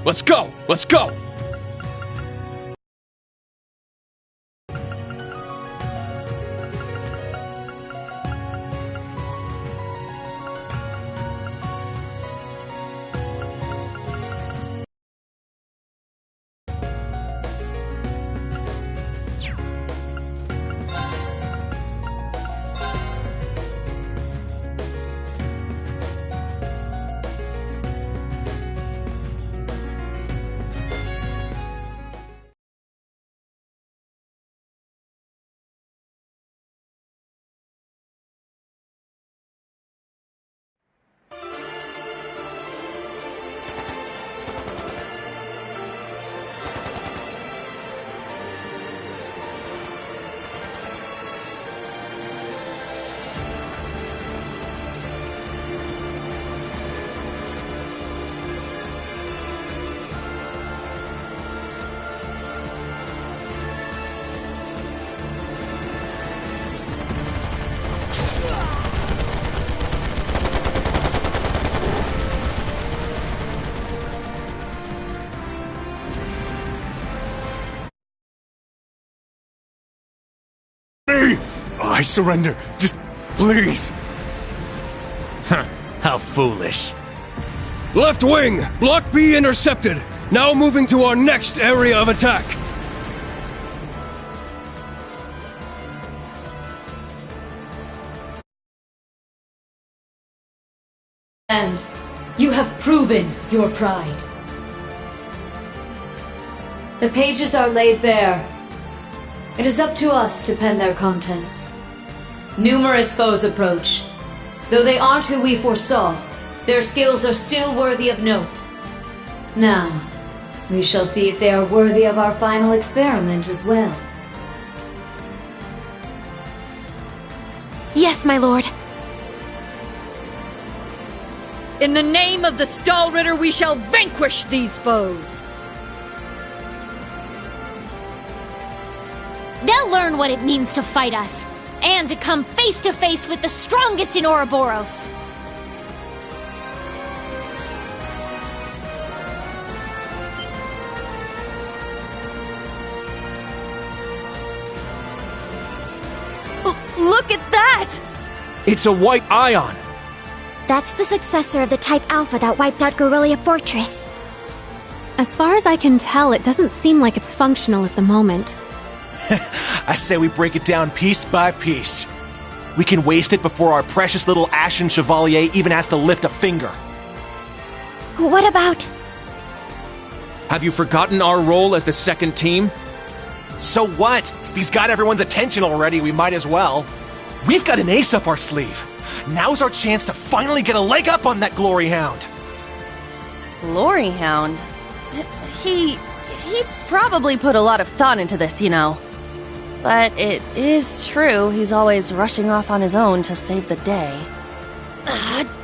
Let's go! Let's go! I surrender. Just please. How foolish. Left wing! Block B intercepted! Now moving to our next area of attack! And you have proven your pride. The pages are laid bare. It is up to us to pen their contents. Numerous foes approach. Though they aren't who we foresaw, their skills are still worthy of note. Now, we shall see if they are worthy of our final experiment as well. Yes, my lord. In the name of the Stahlritter, we shall vanquish these foes! They'll learn what it means to fight us, and to come face to face with the strongest in Ouroboros. Oh, look at that! It's a white ion! That's the successor of the Type Alpha that wiped out Guerrilla Fortress. As far as I can tell, it doesn't seem like it's functional at the moment. I say we break it down piece by piece. We can waste it before our precious little Ashen Chevalier even has to lift a finger. What about... Have you forgotten our role as the second team? So what? If he's got everyone's attention already, we might as well. We've got an ace up our sleeve. Now's our chance to finally get a leg up on that Glory Hound. Glory Hound? He probably put a lot of thought into this, you know. But it is true, he's always rushing off on his own to save the day.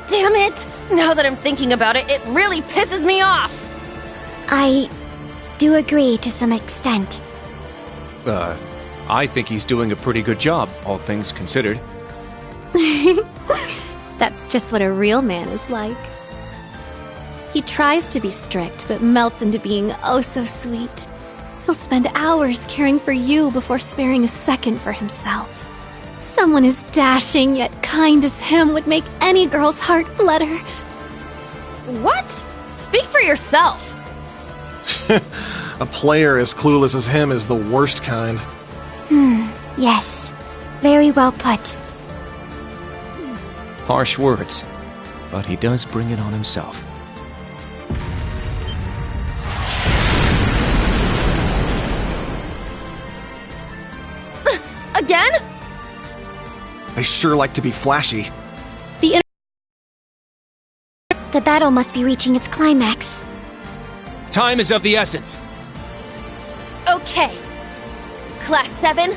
Damn it! Now that I'm thinking about it, it really pisses me off! I do agree to some extent. I think he's doing a pretty good job, all things considered. That's just what a real man is like. He tries to be strict, but melts into being oh so sweet. He'll spend hours caring for you before sparing a second for himself. Someone as dashing yet kind as him would make any girl's heart flutter. What? Speak for yourself! A player as clueless as him is the worst kind. Yes. Very well put. Harsh words, but he does bring it on himself. Again? They sure like to be flashy. The battle must be reaching its climax. Time is of the essence. Okay. Class 7,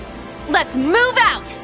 let's move out!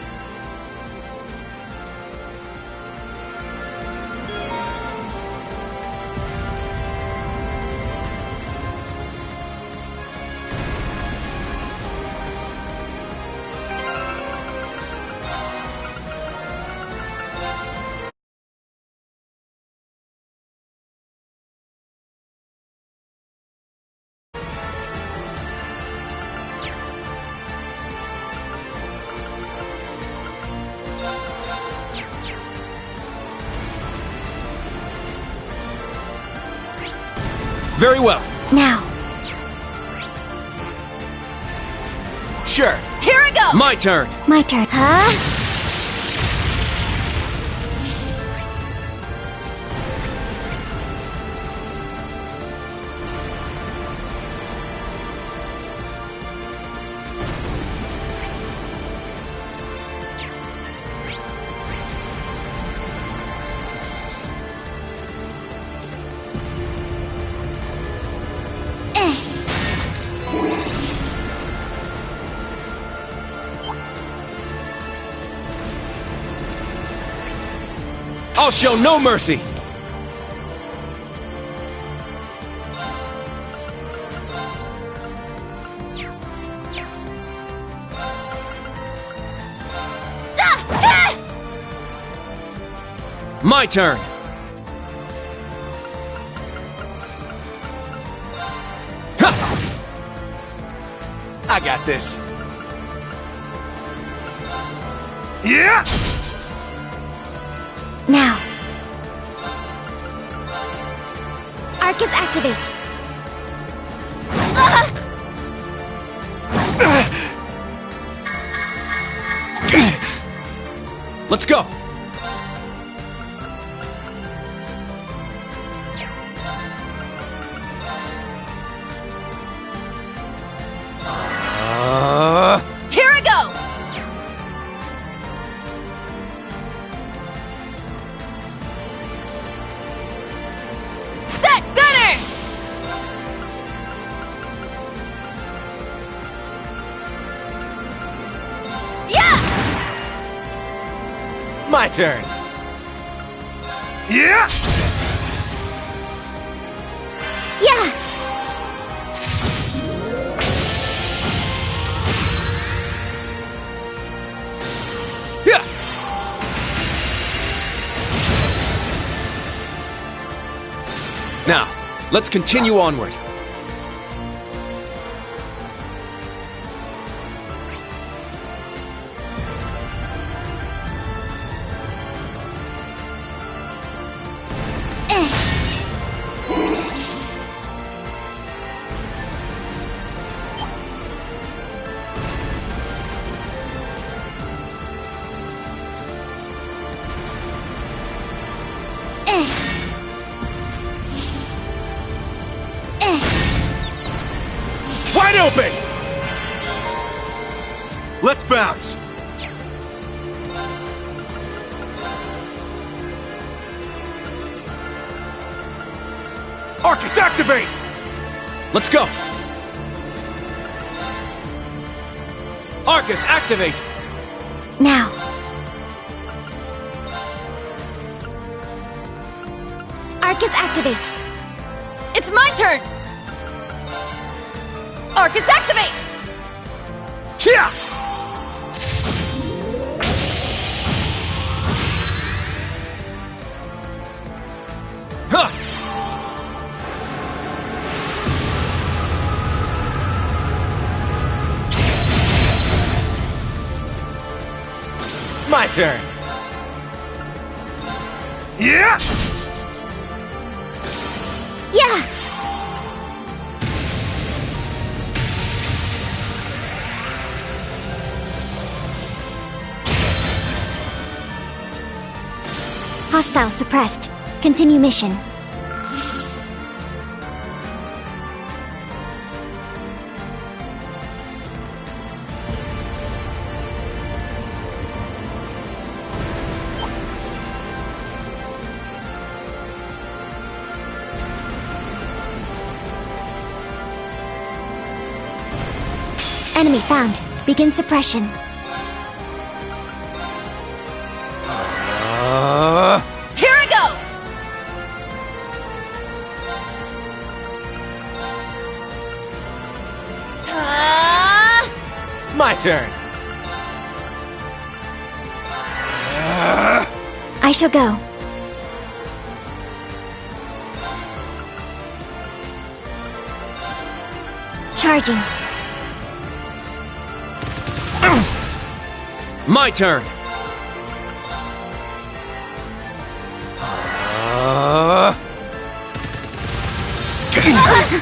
Very well. Now. Sure. Here I go! My turn. My turn. Huh? I'll show no mercy. My turn. I got this. Yeah! Now. Arcus activate. Let's go. Here I go! Set! Gunner! Yeah! My turn. Yeah! Yeah! Yeah. Now, let's continue onward. Wide open! Let's bounce. Arcus, activate! Let's go. Arcus, activate. Now. Arcus activate. It's my turn! Arcus activate! Yeah! Huh. My turn. Yeah! Yeah! Hostile suppressed. Continue mission. Enemy found. Begin suppression. Here I go! My turn. I shall go. Charging. My turn. Yeah!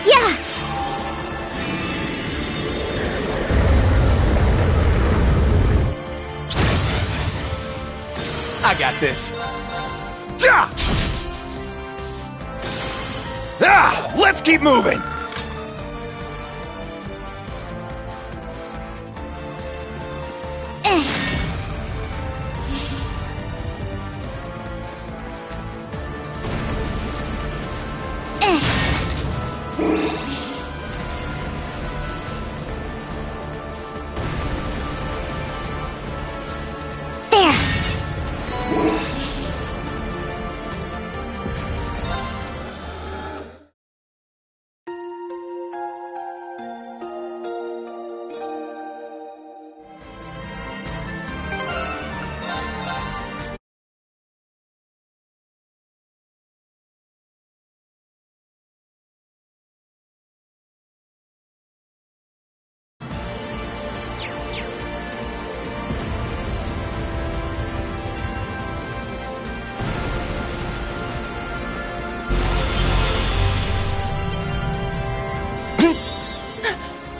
Yeah! I got this. Ja! Ah, let's keep moving. There!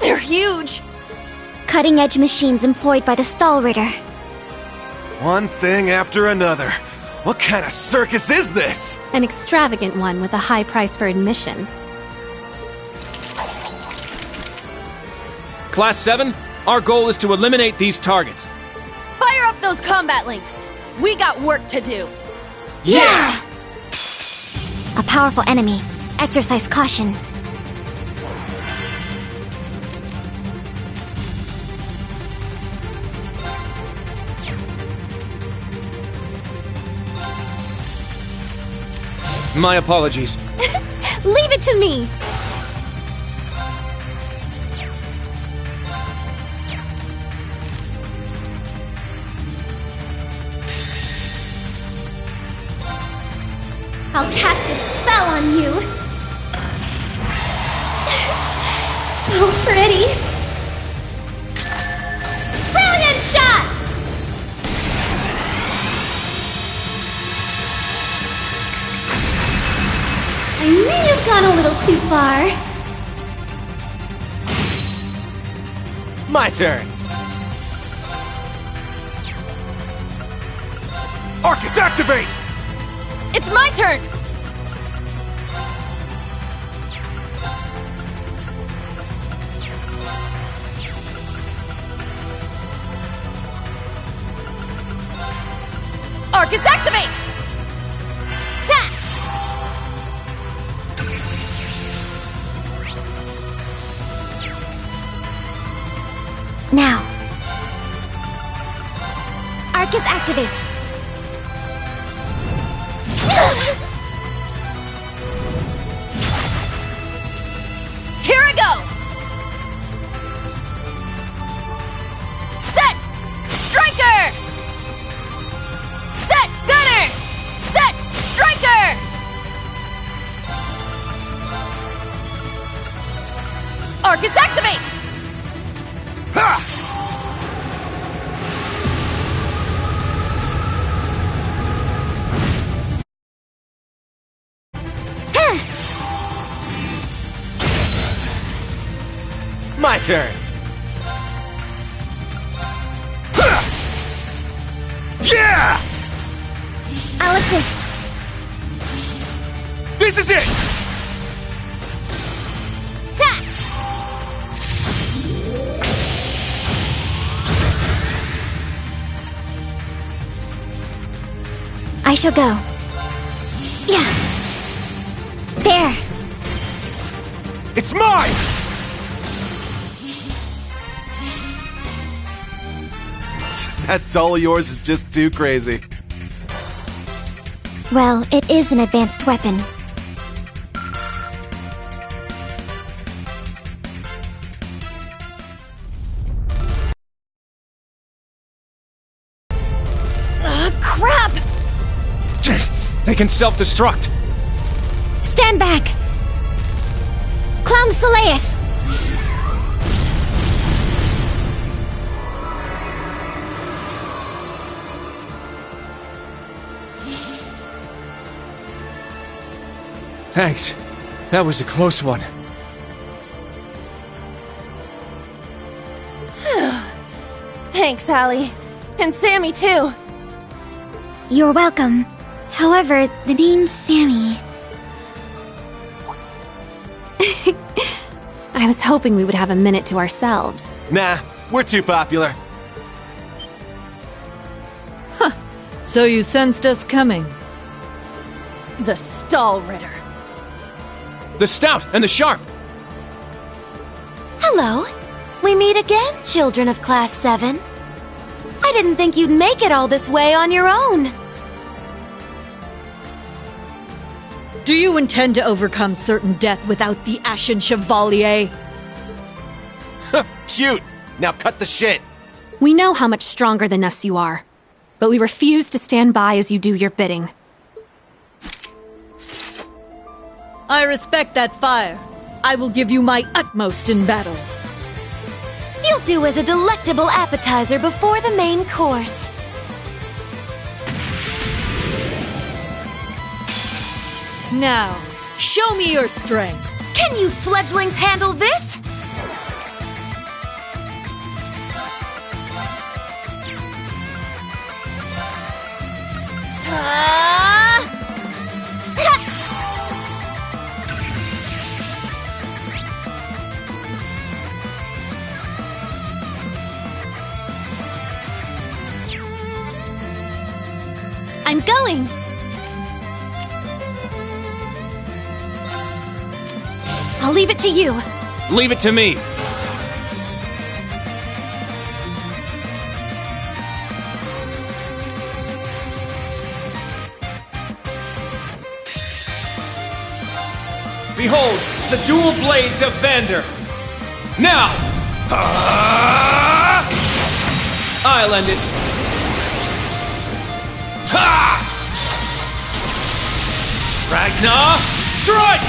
They're huge! Cutting-edge machines employed by the Stahlritter. One thing after another. What kind of circus is this? An extravagant one with a high price for admission. Class 7, our goal is to eliminate these targets. Fire up those combat links! We got work to do! Yeah! A powerful enemy. Exercise caution. My apologies. Leave it to me! I'll cast a spell on you! So pretty! Brilliant shot! I may have gone a little too far. My turn. Arcus, activate! It's my turn! Arcus, activate! Ha! Now. Arcus, activate. Here I go! Set! Striker! Set! Gunner! Set! Striker! Arcus, activate! Ha! My turn. Yeah! I'll assist. This is it! I shall go. Yeah. There. It's mine! That doll of yours is just too crazy. Well, it is an advanced weapon. They can self-destruct. Stand back! Clown Soleus! Thanks. That was a close one. Thanks, Allie. And Sammy, too. You're welcome. However, the name's Sammy. I was hoping we would have a minute to ourselves. Nah, we're too popular. So you sensed us coming. The Stall Ritter. The Stout and the Sharp. Hello. We meet again, children of Class 7. I didn't think you'd make it all this way on your own. Do you intend to overcome certain death without the Ashen Chevalier? Cute! Now cut the shit! We know how much stronger than us you are, but we refuse to stand by as you do your bidding. I respect that fire. I will give you my utmost in battle. You'll do as a delectable appetizer before the main course. Now, show me your strength. Can you fledglings handle this? I'm going! I'll leave it to you. Leave it to me. Behold, the dual blades of Vander. Now! I'll end it. Ha! Ragnar, strike!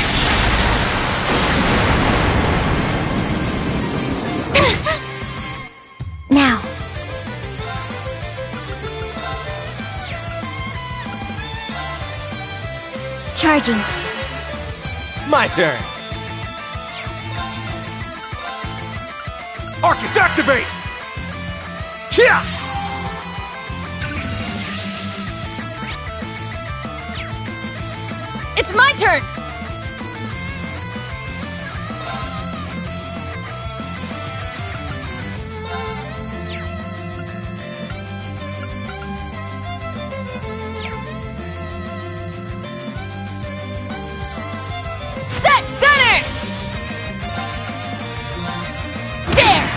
Now. Charging. My turn! Arcus, activate! Chia! It's my turn! Set! Gunner! There!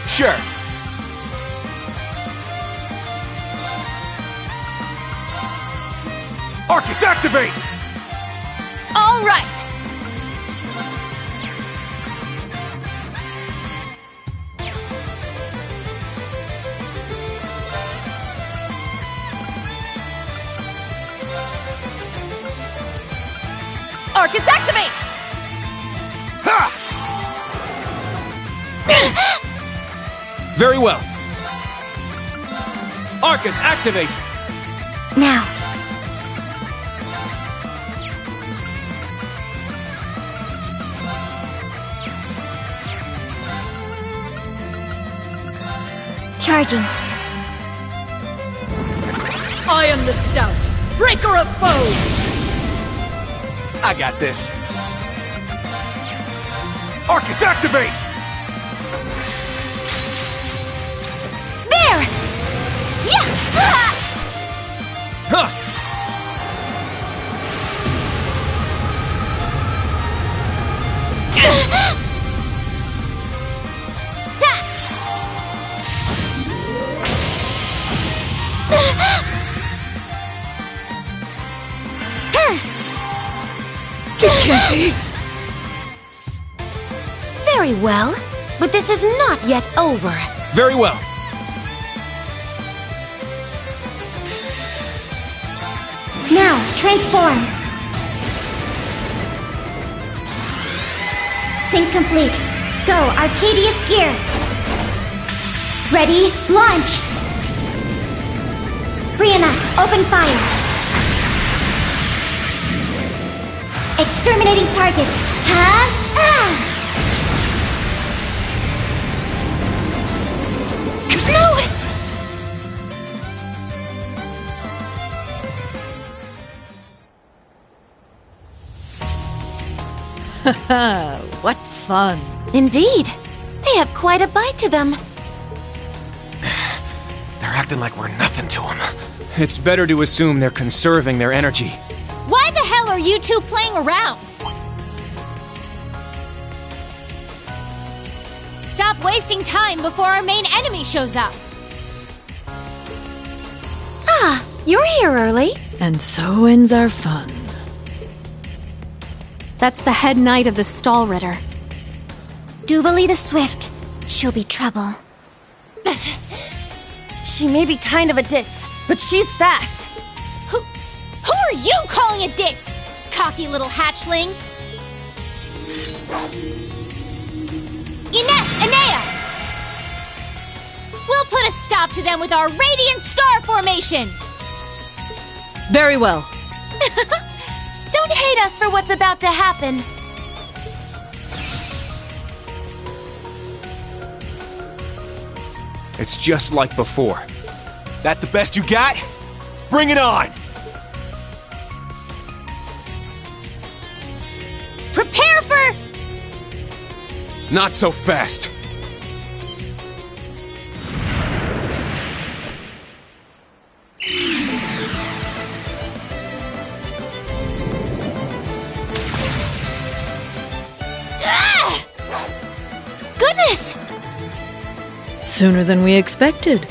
Sure. Arcus, activate! All right! Arcus, activate! Ha! Very well. Arcus, activate! Now. Charging. I am the Stout, breaker of foes! I got this. Arcus, activate! There! Yeah! Huh! Very well, but this is not yet over. Very well. Now, transform. Sync complete. Go, Arcadius gear. Ready, launch. Brianna, open fire. Exterminating target. Haha, what fun. Indeed. They have quite a bite to them. They're acting like we're nothing to them. It's better to assume they're conserving their energy. Why the hell are you two playing around? Stop wasting time before our main enemy shows up. Ah, you're here early. And so ends our fun. That's the head knight of the Stallritter. Duvalie the Swift. She'll be trouble. She may be kind of a ditz, but she's fast. Who are you calling a ditz? Cocky little hatchling. Ines, Enea! We'll put a stop to them with our Radiant Star Formation! Very well. Don't hate us for what's about to happen. It's just like before. That the best you got? Bring it on! Prepare for... Not so fast. Goodness! Sooner than we expected.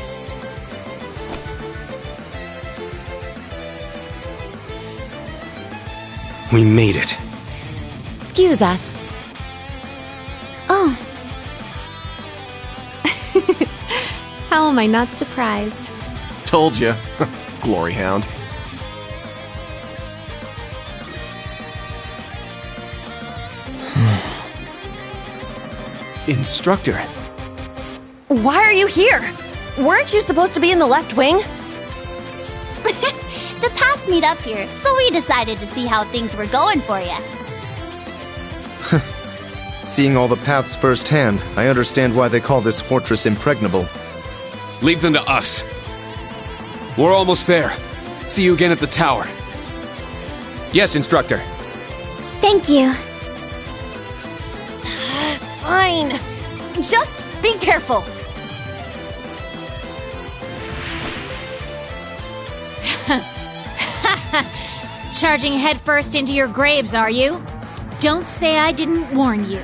We made it. Excuse us. Oh. How am I not surprised? Told you. Glory Hound. Instructor. Why are you here? Weren't you supposed to be in the left wing? The Pats meet up here, so we decided to see how things were going for you. Seeing all the paths firsthand, I understand why they call this fortress impregnable. Leave them to us. We're almost there. See you again at the tower. Yes, Instructor. Thank you. Fine. Just be careful. Charging headfirst into your graves, are you? Don't say I didn't warn you.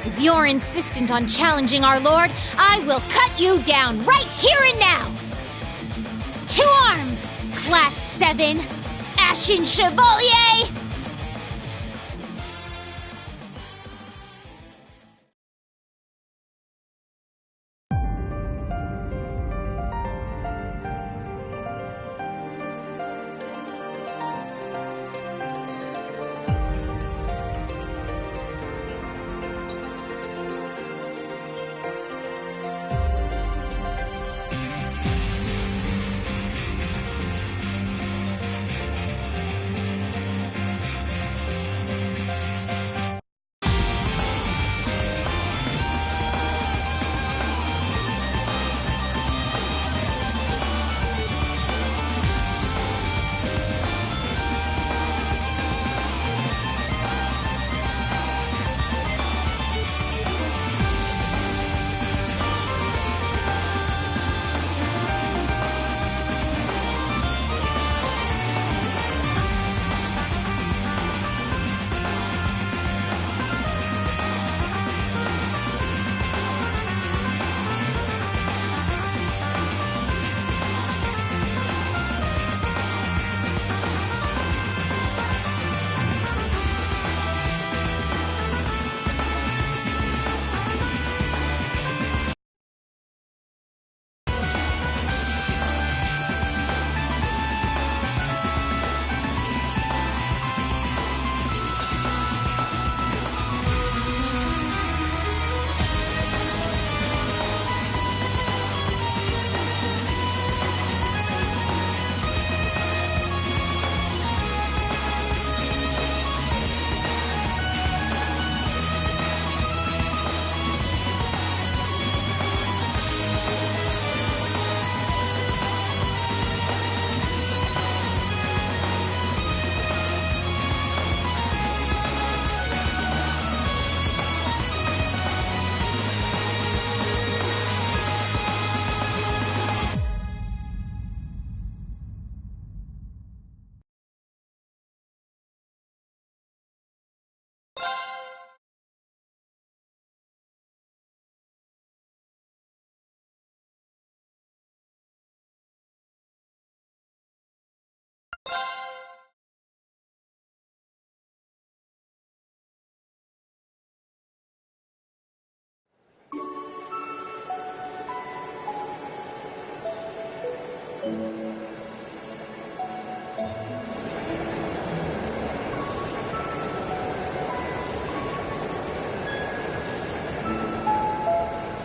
If you're insistent on challenging our lord, I will cut you down right here and now! 2 arms! Class 7! Ashen Chevalier!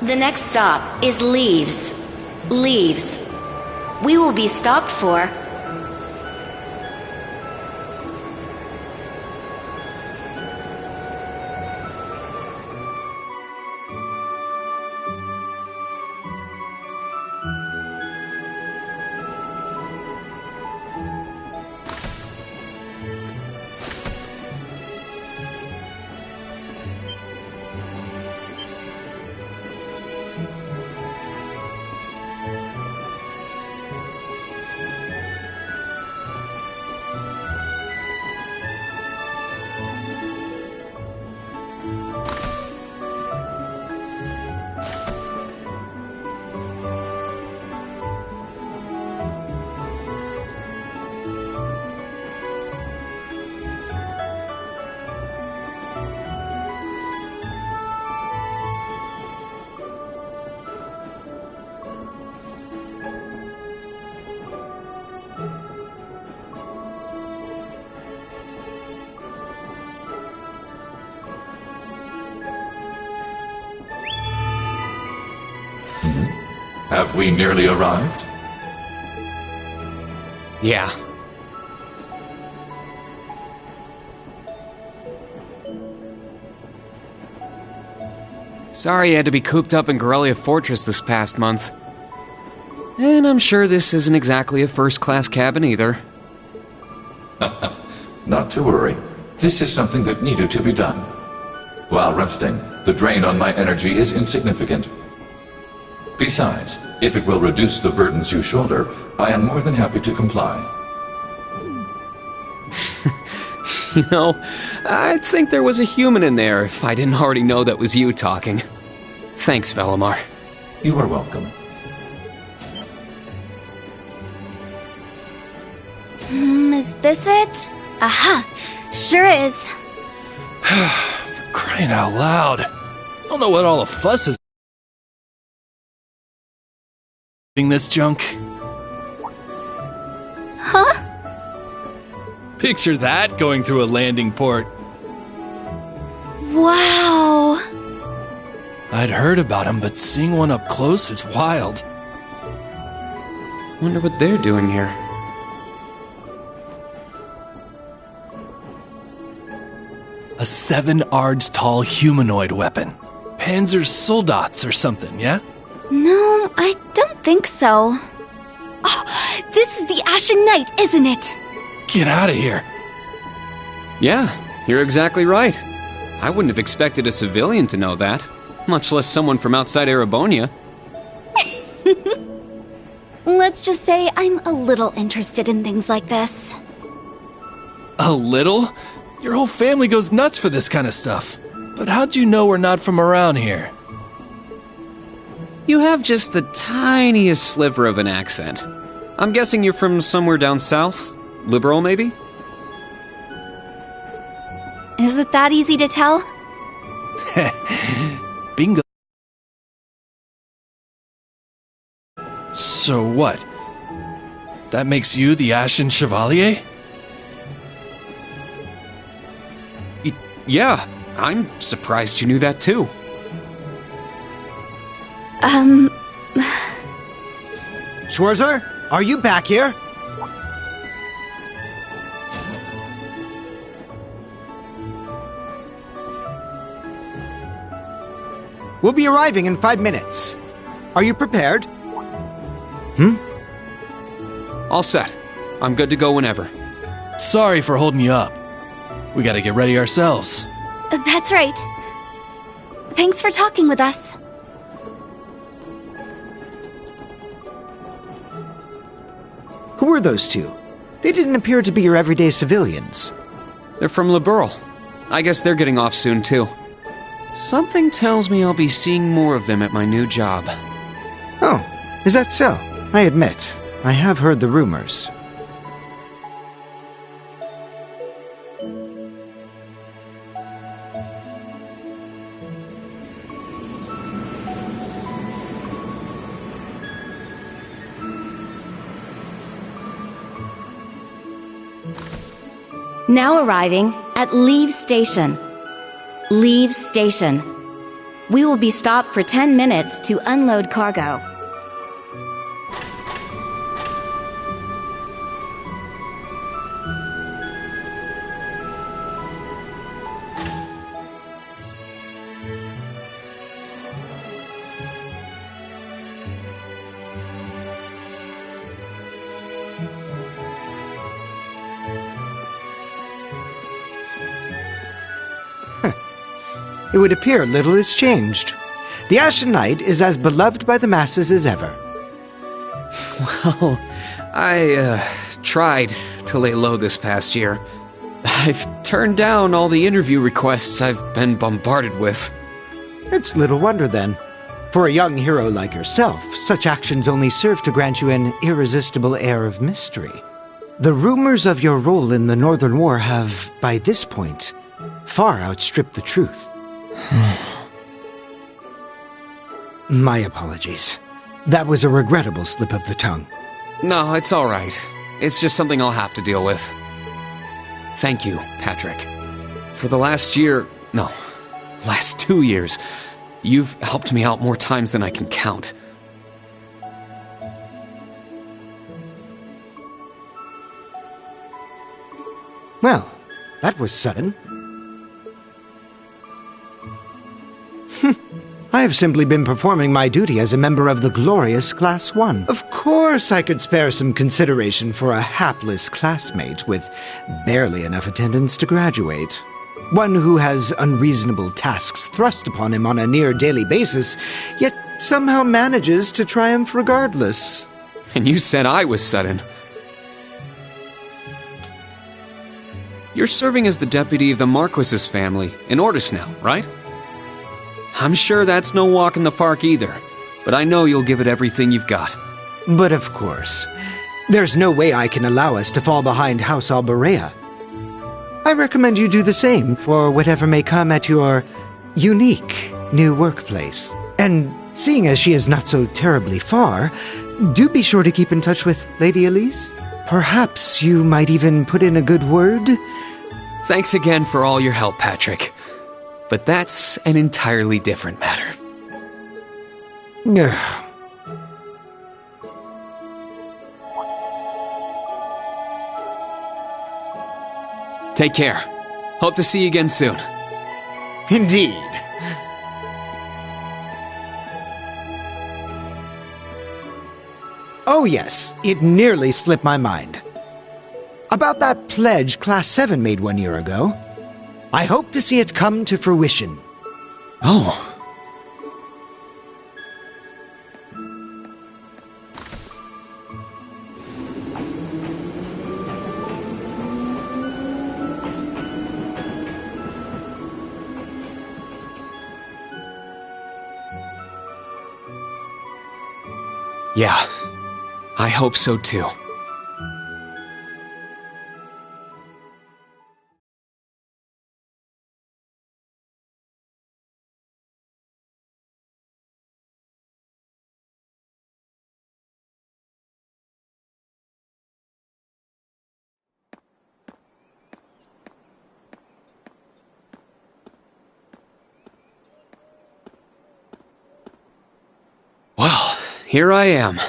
The next stop is Leaves. Leaves. We will be stopped for... Have we nearly arrived? Yeah. Sorry you had to be cooped up in Corellia Fortress this past month. And I'm sure this isn't exactly a first-class cabin either. Not to worry. This is something that needed to be done. While resting, the drain on my energy is insignificant. Besides, if it will reduce the burdens you shoulder, I am more than happy to comply. You know, I'd think there was a human in there if I didn't already know that was you talking. Thanks, Velimar. You are welcome. Is this it? Aha! Sure is. For crying out loud. I don't know what all the fuss is. This junk. Huh? Picture that going through a landing port. Wow! I'd heard about them, but seeing one up close is wild. Wonder what they're doing here. A 7 ards tall humanoid weapon. Panzer Soldats or something, yeah? No, I don't think so. Oh, this is the Ashen Knight, isn't it? Get out of here. Yeah, you're exactly right. I wouldn't have expected a civilian to know that, much less someone from outside Erebonia. Let's just say I'm a little interested in things like this. A little? Your whole family goes nuts for this kind of stuff. But how'd you know we're not from around here? You have just the tiniest sliver of an accent. I'm guessing you're from somewhere down south? Liberal, maybe? Is it that easy to tell? Bingo. So what? That makes you the Ashen Chevalier? Yeah, I'm surprised you knew that too. Schwarzer, are you back here? We'll be arriving in 5 minutes. Are you prepared? All set. I'm good to go whenever. Sorry for holding you up. We gotta get ready ourselves. That's right. Thanks for talking with us. Who are those two? They didn't appear to be your everyday civilians. They're from Liberal. I guess they're getting off soon too. Something tells me I'll be seeing more of them at my new job. Oh, is that so? I admit, I have heard the rumors. Now arriving at Leave Station. Leave Station. We will be stopped for 10 minutes to unload cargo. It would appear little has changed. The Ashen Knight is as beloved by the masses as ever. Well, I tried to lay low this past year. I've turned down all the interview requests I've been bombarded with. It's little wonder then. For a young hero like yourself, such actions only serve to grant you an irresistible air of mystery. The rumors of your role in the Northern War have, by this point, far outstripped the truth. My apologies. That was a regrettable slip of the tongue. No, it's all right. It's just something I'll have to deal with. Thank you, Patrick. For the last 2 years, you've helped me out more times than I can count. Well, that was sudden. I have simply been performing my duty as a member of the glorious Class 1. Of course I could spare some consideration for a hapless classmate with barely enough attendance to graduate. One who has unreasonable tasks thrust upon him on a near-daily basis, yet somehow manages to triumph regardless. And you said I was sudden. You're serving as the deputy of the Marquis's family in Ordis now, right? I'm sure that's no walk in the park either, but I know you'll give it everything you've got. But of course, there's no way I can allow us to fall behind House Alberea. I recommend you do the same for whatever may come at your unique new workplace. And seeing as she is not so terribly far, do be sure to keep in touch with Lady Elise. Perhaps you might even put in a good word? Thanks again for all your help, Patrick. But that's an entirely different matter. Take care. Hope to see you again soon. Indeed. Oh yes, it nearly slipped my mind. About that pledge Class 7 made 1 year ago. I hope to see it come to fruition. Oh. Yeah, I hope so too. Well, here I am.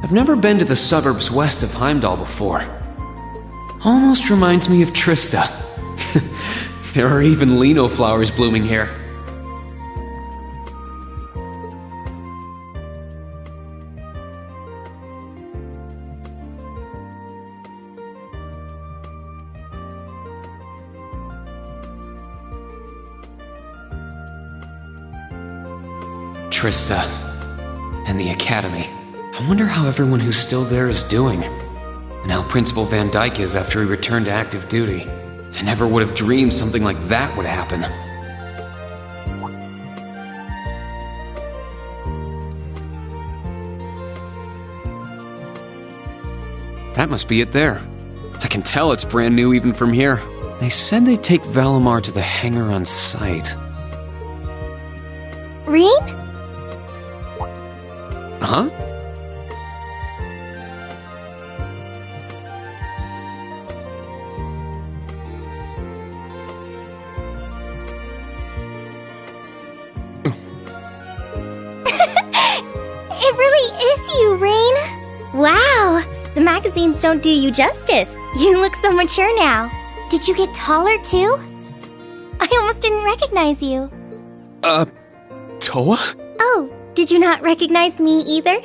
I've never been to the suburbs west of Heimdall before. Almost reminds me of Trista. There are even lino flowers blooming here. Trista. And the Academy. I wonder how everyone who's still there is doing. And how Principal Van Dyke is after he returned to active duty. I never would have dreamed something like that would happen. That must be it there. I can tell it's brand new even from here. They said they'd take Valimar to the hangar on site. Rean? Huh? It really is you, Rain. Wow, the magazines don't do you justice. You look so mature now. Did you get taller too? I almost didn't recognize you. Toa? Oh, did you not recognize me either?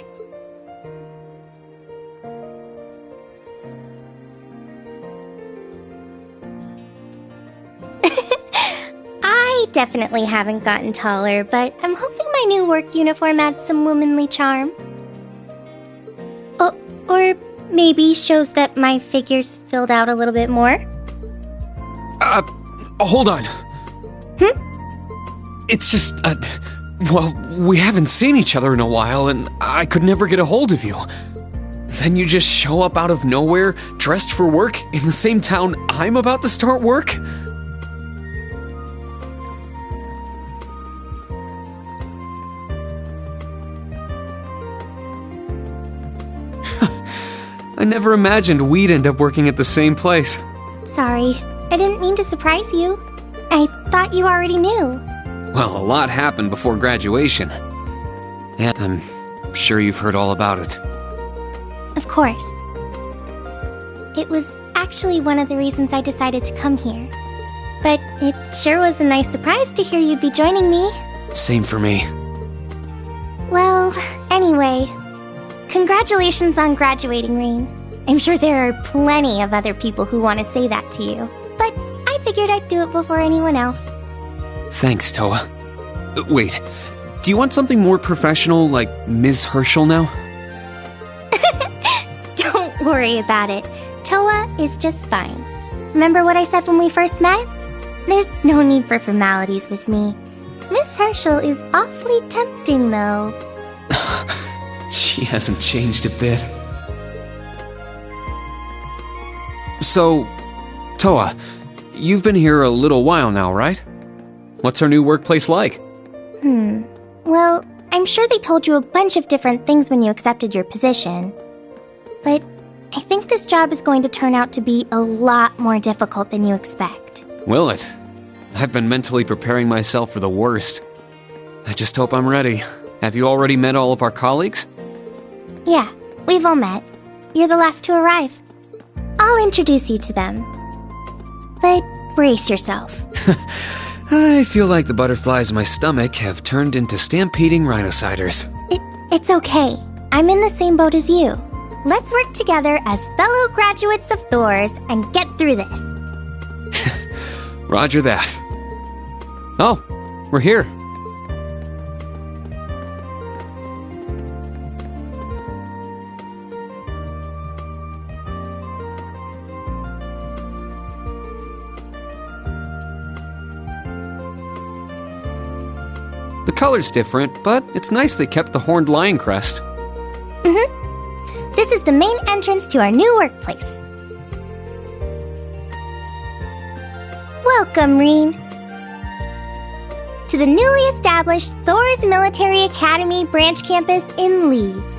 I definitely haven't gotten taller, but I'm hoping my new work uniform adds some womanly charm. Or maybe shows that my figure's filled out a little bit more. Hold on. It's just, well, we haven't seen each other in a while, and I could never get a hold of you. Then you just show up out of nowhere, dressed for work, in the same town I'm about to start work? I never imagined we'd end up working at the same place. Sorry, I didn't mean to surprise you. I thought you already knew. Well, a lot happened before graduation. And I'm sure you've heard all about it. Of course. It was actually one of the reasons I decided to come here. But it sure was a nice surprise to hear you'd be joining me. Same for me. Well, anyway, congratulations on graduating, Rain. I'm sure there are plenty of other people who want to say that to you, but I figured I'd do it before anyone else. Thanks, Toa. Wait, do you want something more professional, like Ms. Herschel now? Don't worry about it. Toa is just fine. Remember what I said when we first met? There's no need for formalities with me. Miss Herschel is awfully tempting, though. She hasn't changed a bit. So, Toa, you've been here a little while now, right? What's our new workplace like? Well, I'm sure they told you a bunch of different things when you accepted your position. But I think this job is going to turn out to be a lot more difficult than you expect. Will it? I've been mentally preparing myself for the worst. I just hope I'm ready. Have you already met all of our colleagues? Yeah, we've all met. You're the last to arrive. I'll introduce you to them. But brace yourself. I feel like the butterflies in my stomach have turned into stampeding rhinociders. It's okay. I'm in the same boat as you. Let's work together as fellow graduates of Thors and get through this. Roger that. Oh, we're here. The color's different, but it's nice they kept the horned lion crest. This is the main entrance to our new workplace. Welcome, Reen, to the newly established Thors Military Academy branch campus in Leaves.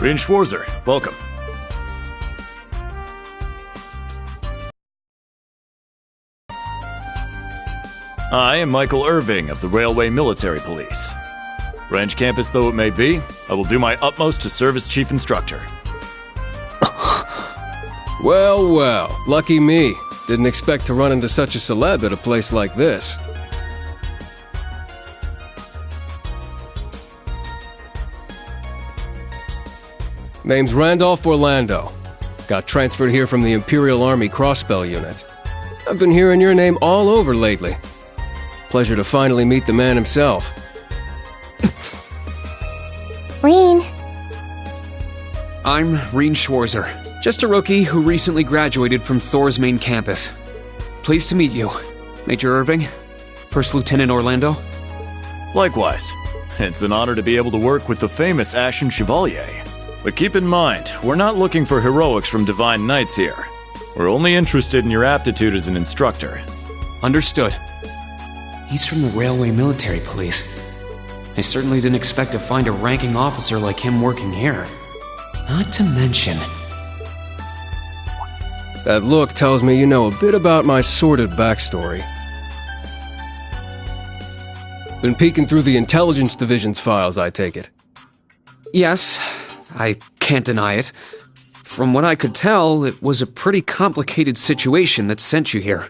Green Schwarzer, welcome. I am Michael Irving of the Railway Military Police. Branch campus though it may be, I will do my utmost to serve as chief instructor. Well, well, lucky me. Didn't expect to run into such a celeb at a place like this. Name's Randolph Orlando. Got transferred here from the Imperial Army Crossbell Unit. I've been hearing your name all over lately. Pleasure to finally meet the man himself. Reen. I'm Reen Schwarzer, just a rookie who recently graduated from Thor's main campus. Pleased to meet you, Major Irving, First Lieutenant Orlando. Likewise. It's an honor to be able to work with the famous Ashen Chevalier. But keep in mind, we're not looking for heroics from Divine Knights here. We're only interested in your aptitude as an instructor. Understood. He's from the Railway Military Police. I certainly didn't expect to find a ranking officer like him working here. Not to mention... That look tells me you know a bit about my sordid backstory. Been peeking through the Intelligence Division's files, I take it. Yes, I can't deny it. From what I could tell, it was a pretty complicated situation that sent you here.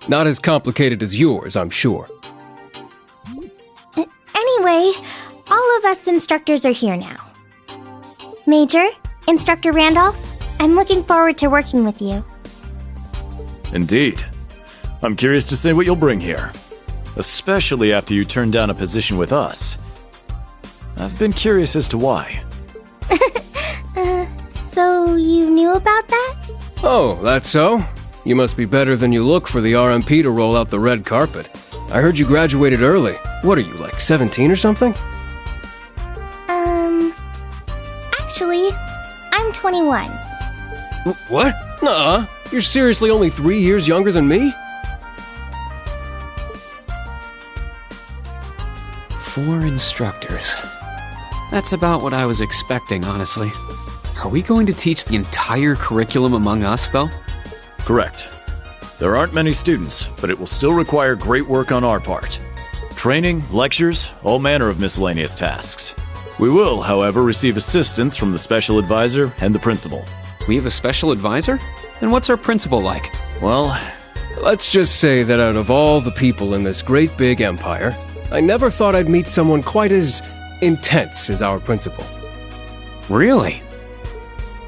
Not as complicated as yours, I'm sure. Anyway, all of us instructors are here now. Major, Instructor Randolph, I'm looking forward to working with you. Indeed. I'm curious to see what you'll bring here. Especially after you turn down a position with us. I've been curious as to why. So you knew about that? Oh, that's so? You must be better than you look for the RMP to roll out the red carpet. I heard you graduated early. What are you, like 17 or something? Actually, I'm 21. What? Nuh-uh. You're seriously only 3 years younger than me? 4 instructors. That's about what I was expecting, honestly. Are we going to teach the entire curriculum among us, though? Correct. There aren't many students, but it will still require great work on our part. Training, lectures, all manner of miscellaneous tasks. We will, however, receive assistance from the special advisor and the principal. We have a special advisor? And what's our principal like? Well, let's just say that out of all the people in this great big empire, I never thought I'd meet someone quite as intense as our principal. Really?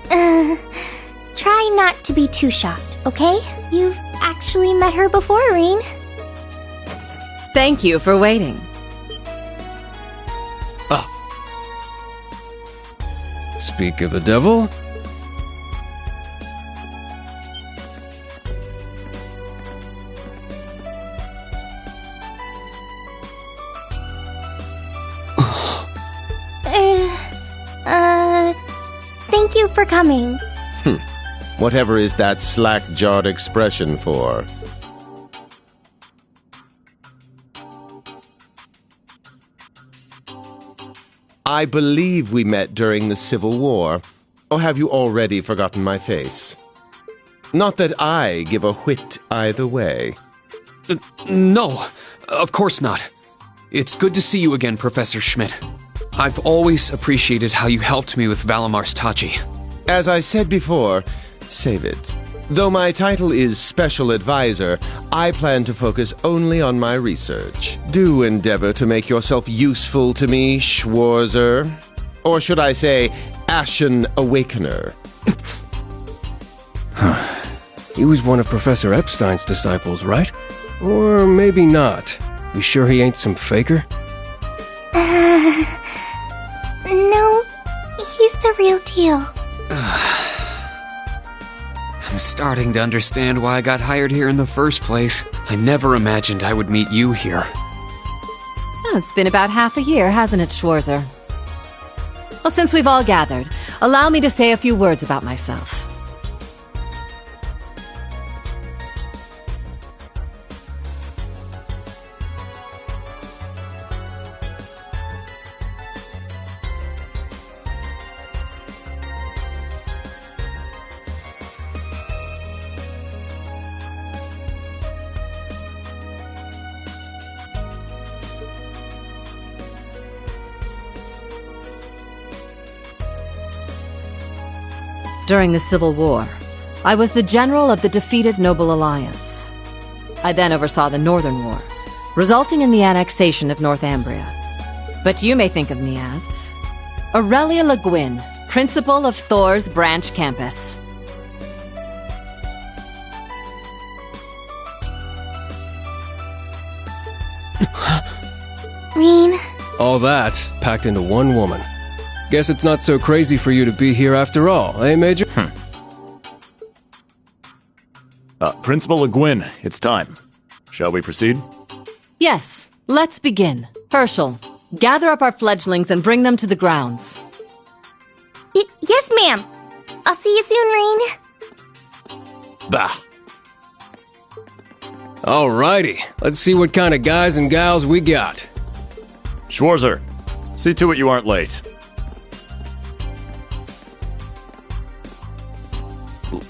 Try not to be too shocked, okay? You've actually met her before, Reen. Thank you for waiting. Speak of the devil. Thank you for coming. Whatever is that slack-jawed expression for? I believe we met during the Civil War. Or have you already forgotten my face? Not that I give a whit either way. No, of course not. It's good to see you again, Professor Schmidt. I've always appreciated how you helped me with Valamar's Tachi. As I said before, save it. Though my title is Special Advisor, I plan to focus only on my research. Do endeavor to make yourself useful to me, Schwarzer. Or should I say, Ashen Awakener. He was one of Professor Epstein's disciples, right? Or maybe not. You sure he ain't some faker? No, he's the real deal. I'm starting to understand why I got hired here in the first place. I never imagined I would meet you here. Oh, it's been about half a year, hasn't it, Schwarzer? Well, since we've all gathered, allow me to say a few words about myself. during the Civil War. I was the general of the defeated Noble Alliance. I then oversaw the Northern War, resulting in the annexation of Northumbria. But you may think of me as Aurelia Le Guin, principal of Thor's branch campus. Rean. All that packed into one woman. Guess it's not so crazy for you to be here after all, eh, Major? Principal Le Guin, it's time. Shall we proceed? Yes, let's begin. Herschel, gather up our fledglings and bring them to the grounds. Yes, ma'am. I'll see you soon, Rean. Bah. Alrighty, let's see what kind of guys and gals we got. Schwarzer, see to it you aren't late.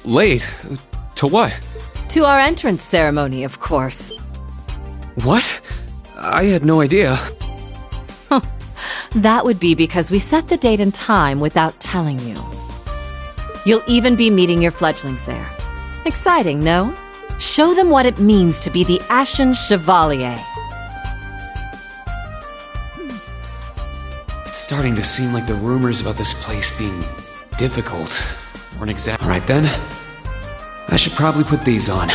Late? To what? To our entrance ceremony, of course. What? I had no idea. That would be because we set the date and time without telling you. You'll even be meeting your fledglings there. Exciting, no? Show them what it means to be the Ashen Chevalier. It's starting to seem like the rumors about this place being difficult weren't exact. Alright then. I should probably put these on.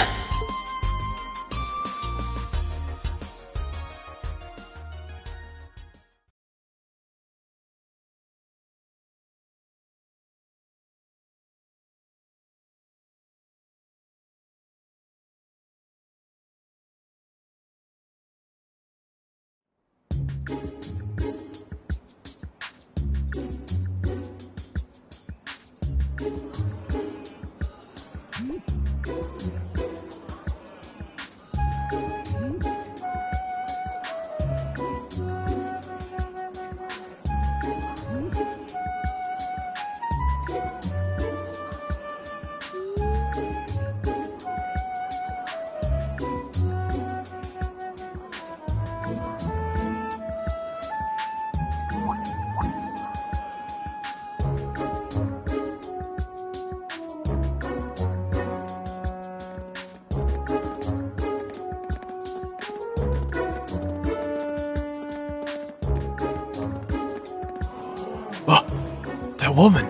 Woman.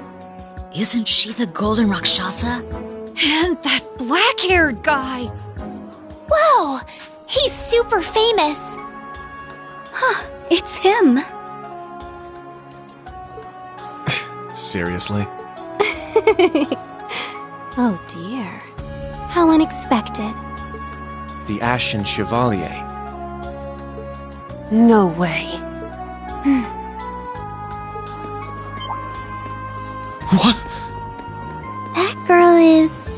Isn't she the Golden Rakshasa? And that black-haired guy! Whoa! He's super famous! Huh, it's him. Seriously? Oh dear. How unexpected. The Ashen Chevalier. No way. What? That girl is...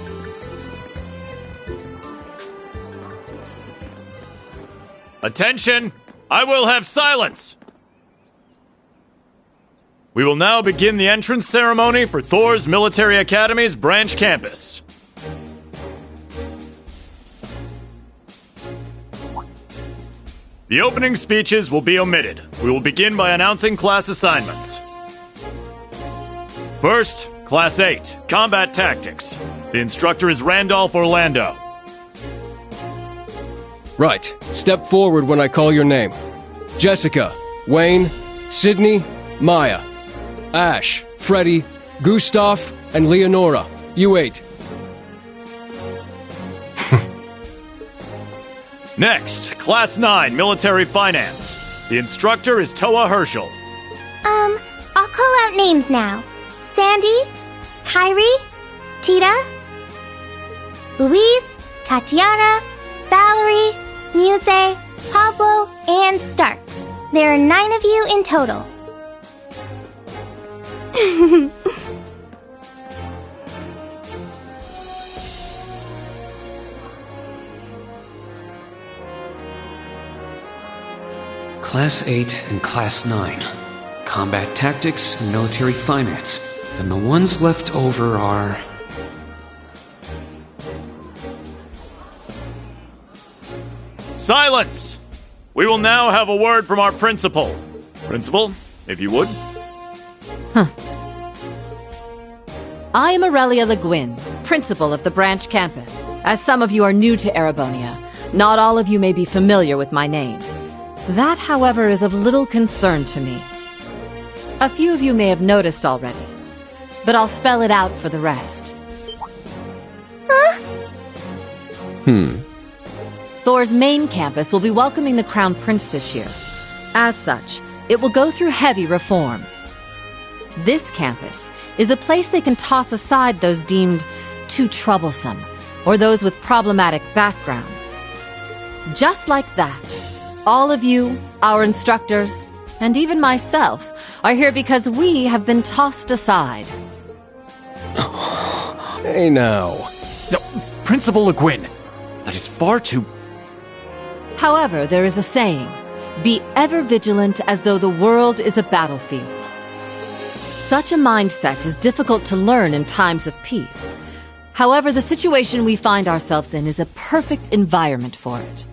Attention! I will have silence! We will now begin the entrance ceremony for Thor's Military Academy's branch campus. The opening speeches will be omitted. We will begin by announcing class assignments. First, Class 8, Combat Tactics. The instructor is Randolph Orlando. Right. Step forward when I call your name. Jessica, Wayne, Sydney, Maya, Ash, Freddy, Gustav, and Leonora. You 8. Next, Class 9, Military Finance. The instructor is Toa Herschel. I'll call out names now. Sandy, Kyrie, Tita, Louise, Tatiana, Valerie, Muse, Pablo, and Stark. There are 9 of you in total. Class 8 and Class 9. Combat Tactics and Military Finance. Then the ones left over are... Silence! We will now have a word from our principal. Principal, if you would. I am Aurelia Le Guin, principal of the branch campus. As some of you are new to Erebonia, not all of you may be familiar with my name. That, however, is of little concern to me. A few of you may have noticed already, but I'll spell it out for the rest. Thor's main campus will be welcoming the Crown Prince this year. As such, it will go through heavy reform. This campus is a place they can toss aside those deemed too troublesome, or those with problematic backgrounds. Just like that, all of you, our instructors, and even myself, are here because we have been tossed aside. Hey now. No, Principal Le Guin, that is far too... However, there is a saying, be ever vigilant as though the world is a battlefield. Such a mindset is difficult to learn in times of peace. However, the situation we find ourselves in is a perfect environment for it.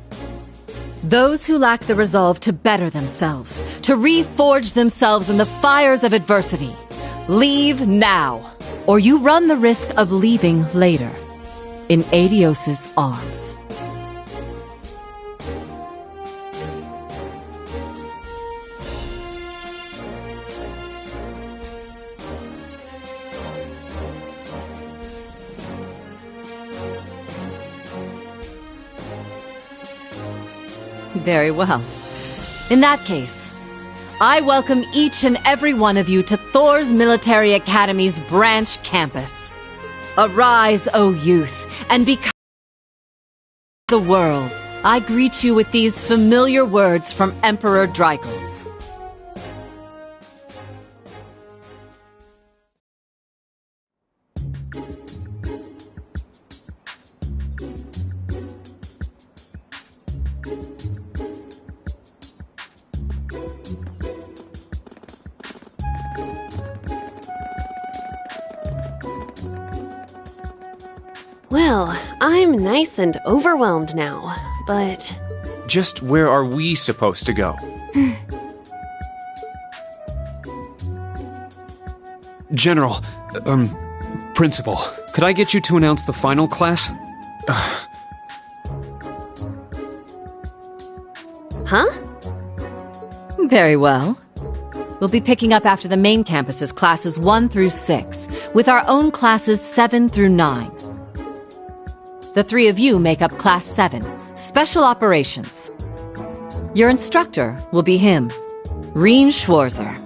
Those who lack the resolve to better themselves, to reforge themselves in the fires of adversity, leave now, or you run the risk of leaving later, in Adios's arms. Very well. In that case, I welcome each and every one of you to Thor's Military Academy's branch campus. Arise, O youth, and become the world. I greet you with these familiar words from Emperor Dreikels. Well, I'm nice and overwhelmed now, but... Just where are we supposed to go? General, Principal, could I get you to announce the final class? Huh? Very well. We'll be picking up after the main campus's classes 1 through 6, with our own classes 7 through 9. The 3 of you make up Class 7, Special Operations. Your instructor will be him, Reen Schwarzer.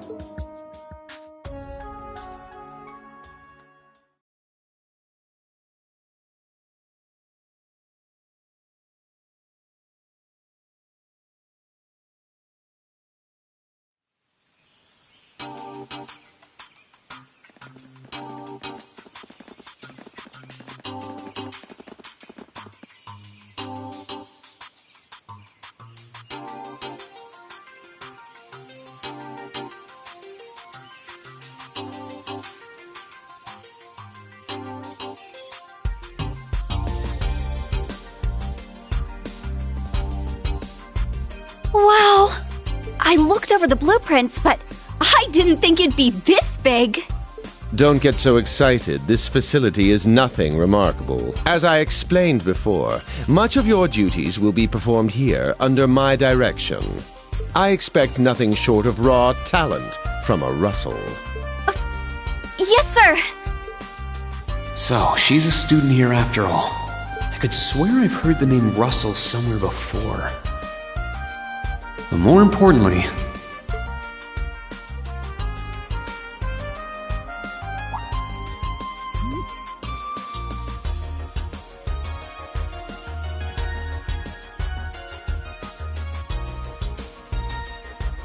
Wow! I looked over the blueprints, but I didn't think it'd be this big. Don't get so excited. This facility is nothing remarkable. As I explained before, much of your duties will be performed here under my direction. I expect nothing short of raw talent from a Russell. Yes, sir! So, she's a student here after all. I could swear I've heard the name Russell somewhere before. But more importantly...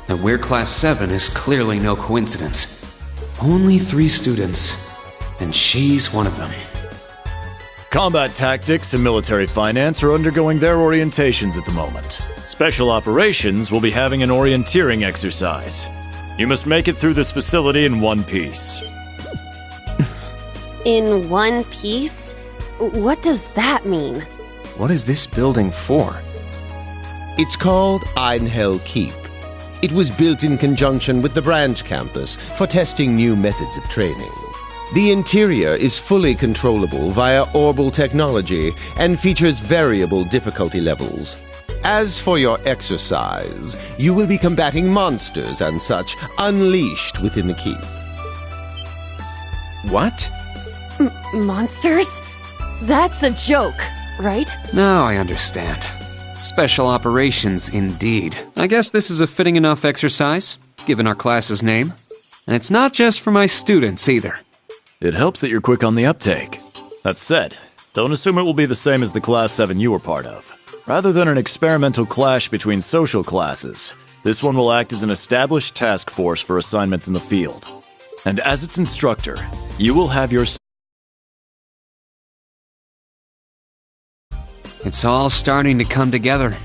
that we're Class 7 is clearly no coincidence. Only 3 students, and she's one of them. Combat tactics and military finance are undergoing their orientations at the moment. Special Operations will be having an orienteering exercise. You must make it through this facility in one piece. In one piece? What does that mean? What is this building for? It's called Einhell Keep. It was built in conjunction with the branch campus for testing new methods of training. The interior is fully controllable via orbital technology and features variable difficulty levels. As for your exercise, you will be combating monsters and such unleashed within the keep. What? Monsters? That's a joke, right? Now I understand. Special operations, indeed. I guess this is a fitting enough exercise, given our class's name. And it's not just for my students, either. It helps that you're quick on the uptake. That said, don't assume it will be the same as the Class 7 you were part of. Rather than an experimental clash between social classes, this one will act as an established task force for assignments in the field. And as its instructor, you will have your... It's all starting to come together.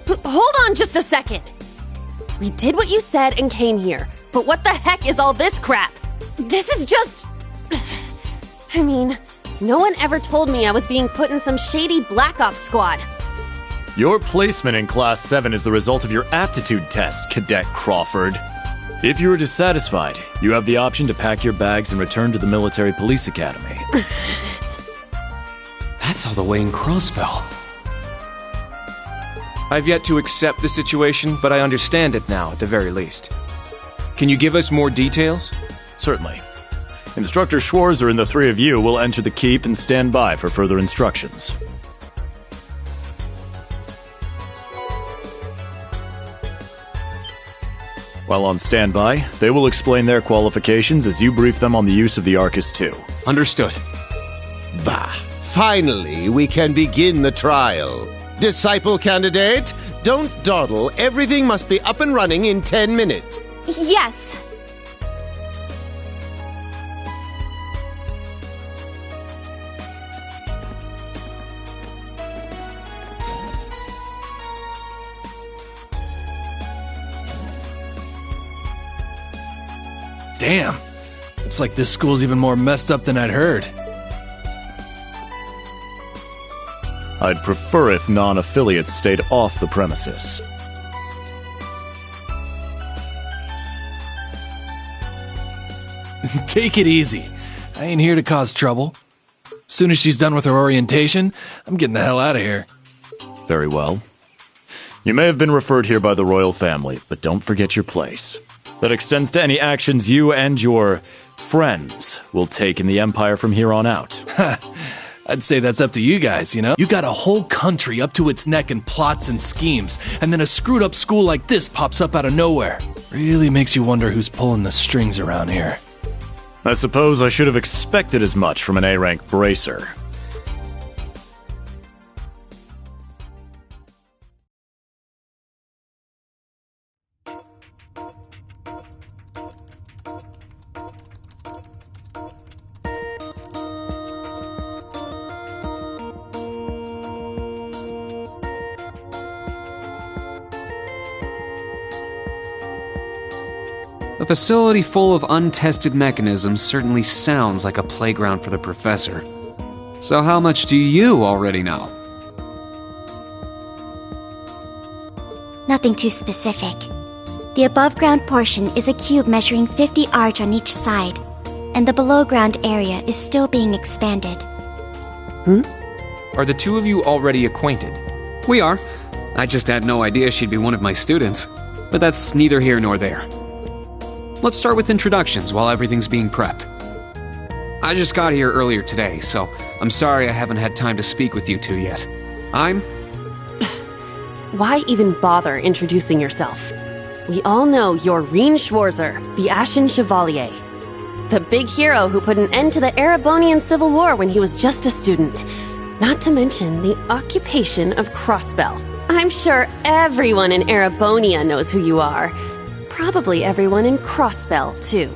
Hold on just a second! We did what you said and came here, but what the heck is all this crap? This is just... I mean, no one ever told me I was being put in some shady Black Ops squad. Your placement in Class 7 is the result of your aptitude test, Cadet Crawford. If you are dissatisfied, you have the option to pack your bags and return to the Military Police Academy. That's all the way in Crossbell. I've yet to accept the situation, but I understand it now, at the very least. Can you give us more details? Certainly. Instructor Schwarzer and the three of you will enter the keep and stand by for further instructions. While on standby, they will explain their qualifications as you brief them on the use of the Arcus II. Understood. Bah! Finally, we can begin the trial. Disciple candidate, don't dawdle. Everything must be up and running in 10 minutes. Yes. Damn. It's like this school's even more messed up than I'd heard. I'd prefer if non-affiliates stayed off the premises. Take it easy. I ain't here to cause trouble. Soon as she's done with her orientation, I'm getting the hell out of here. Very well. You may have been referred here by the royal family, but don't forget your place. That extends to any actions you and your friends will take in the Empire from here on out. I'd say that's up to you guys, you know? You got a whole country up to its neck in plots and schemes, and then a screwed up school like this pops up out of nowhere. Really makes you wonder who's pulling the strings around here. I suppose I should have expected as much from an A-rank bracer. A facility full of untested mechanisms certainly sounds like a playground for the professor. So how much do you already know? Nothing too specific. The above-ground portion is a cube measuring 50 arch on each side, and the below-ground area is still being expanded. Are the two of you already acquainted? We are. I just had no idea she'd be one of my students. But that's neither here nor there. Let's start with introductions while everything's being prepped. I just got here earlier today, so I'm sorry I haven't had time to speak with you two yet. I'm... Why even bother introducing yourself? We all know you're Reen Schwarzer, the Ashen Chevalier. The big hero who put an end to the Erebonian Civil War when he was just a student. Not to mention the occupation of Crossbell. I'm sure everyone in Erebonia knows who you are. Probably everyone in Crossbell, too.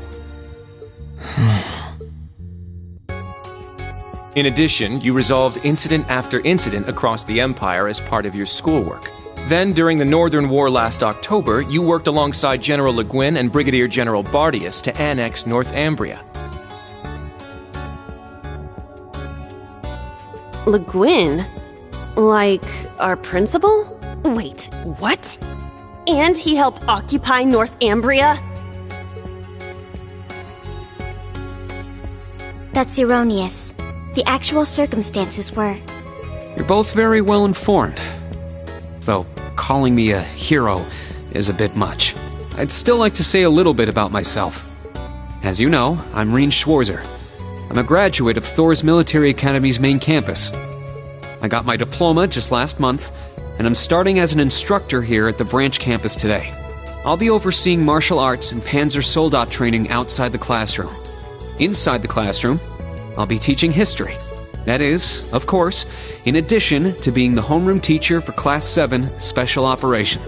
In addition, you resolved incident after incident across the Empire as part of your schoolwork. Then, during the Northern War last October, you worked alongside General Le Guin and Brigadier General Bardius to annex Northumbria. Le Guin? Like, our principal? Wait, what? And he helped occupy Northumbria? That's erroneous. The actual circumstances were. You're both very well informed. Though calling me a hero is a bit much. I'd still like to say a little bit about myself. As you know, I'm Reen Schwarzer. I'm a graduate of Thor's Military Academy's main campus. I got my diploma just last month, and I'm starting as an instructor here at the branch campus today. I'll be overseeing martial arts and Panzer Soldat training outside the classroom. Inside the classroom, I'll be teaching history. That is, of course, in addition to being the homeroom teacher for Class 7 Special Operation.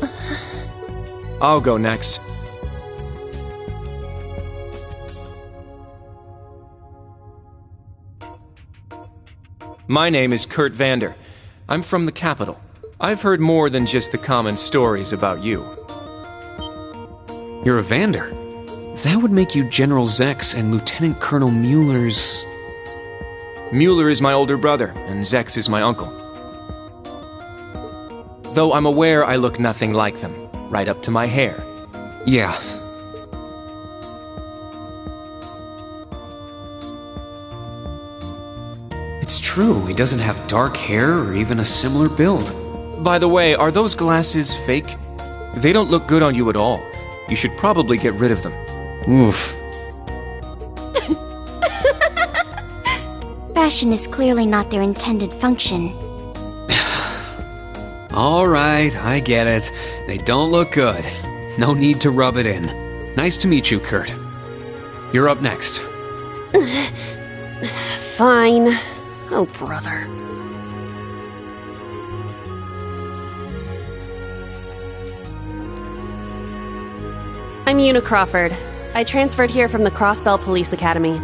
I'll go next. My name is Kurt Vander. I'm from the capital. I've heard more than just the common stories about you. You're a Vander? That would make you General Zex and Lieutenant Colonel Mueller's... Mueller is my older brother, and Zex is my uncle. Though I'm aware I look nothing like them, right up to my hair. Yeah. It's true, he doesn't have dark hair or even a similar build. By the way, are those glasses fake? They don't look good on you at all. You should probably get rid of them. Oof. Fashion is clearly not their intended function. All right, I get it. They don't look good. No need to rub it in. Nice to meet you, Kurt. You're up next. Fine. Oh, brother. I'm Una Crawford. I transferred here from the Crossbell Police Academy.